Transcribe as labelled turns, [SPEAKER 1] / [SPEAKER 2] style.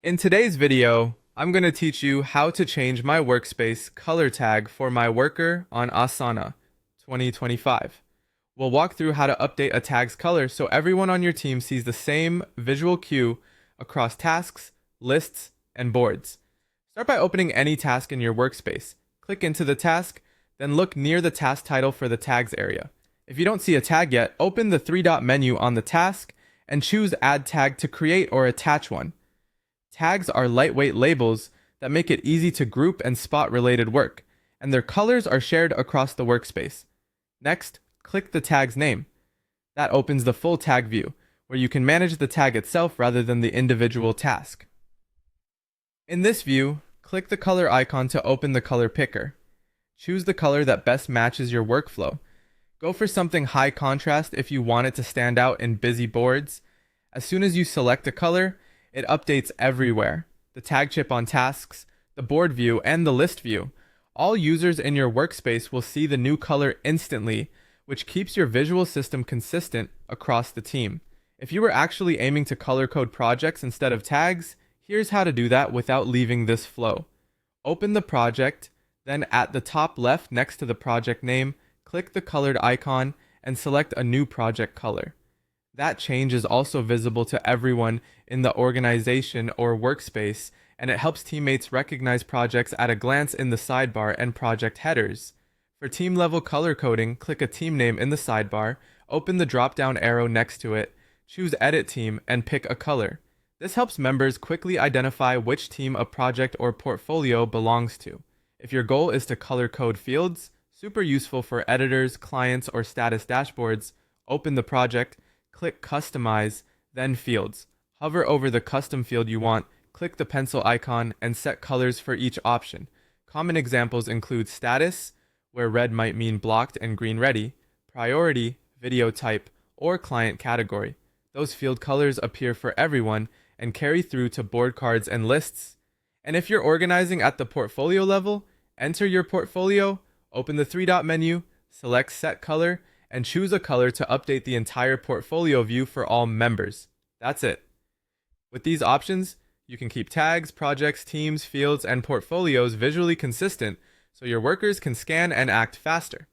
[SPEAKER 1] In today's video, I'm going to teach you how to change my workspace color tag for my worker on Asana 2025. We'll walk through how to update a tag's color so everyone on your team sees the same visual cue across tasks, lists, and boards. Start by opening any task in your workspace. Click into the task, then look near the task title for the tags area. If you don't see a tag yet, open the three-dot menu on the task and choose Add Tag to create or attach one. Tags are lightweight labels that make it easy to group and spot related work, and their colors are shared across the workspace. Next, click the tag's name. That opens the full tag view, where you can manage the tag itself rather than the individual task. In this view, click the color icon to open the color picker. Choose the color that best matches your workflow. Go for something high contrast if you want it to stand out in busy boards. As soon as you select a color, it updates everywhere. The tag chip on tasks, the board view, and the list view. All users in your workspace will see the new color instantly, which keeps your visual system consistent across the team. If you were actually aiming to color code projects instead of tags, here's how to do that without leaving this flow. Open the project, then at the top left next to the project name, click the colored icon and select a new project color. That change is also visible to everyone in the organization or workspace, and it helps teammates recognize projects at a glance in the sidebar and project headers. For team-level color coding, click a team name in the sidebar, open the drop-down arrow next to it, choose Edit Team, and pick a color. This helps members quickly identify which team a project or portfolio belongs to. If your goal is to color code fields, super useful for editors, clients, or status dashboards, open the project, click Customize, then Fields. Hover over the custom field you want, click the pencil icon, and set colors for each option. Common examples include Status, where red might mean blocked and green ready, Priority, video type, or Client category. Those field colors appear for everyone and carry through to board cards and lists. And if you're organizing at the portfolio level, enter your portfolio, open the three-dot menu, select Set Color, and choose a color to update the entire portfolio view for all members. That's it. With these options, you can keep tags, projects, teams, fields, and portfolios visually consistent so your workers can scan and act faster.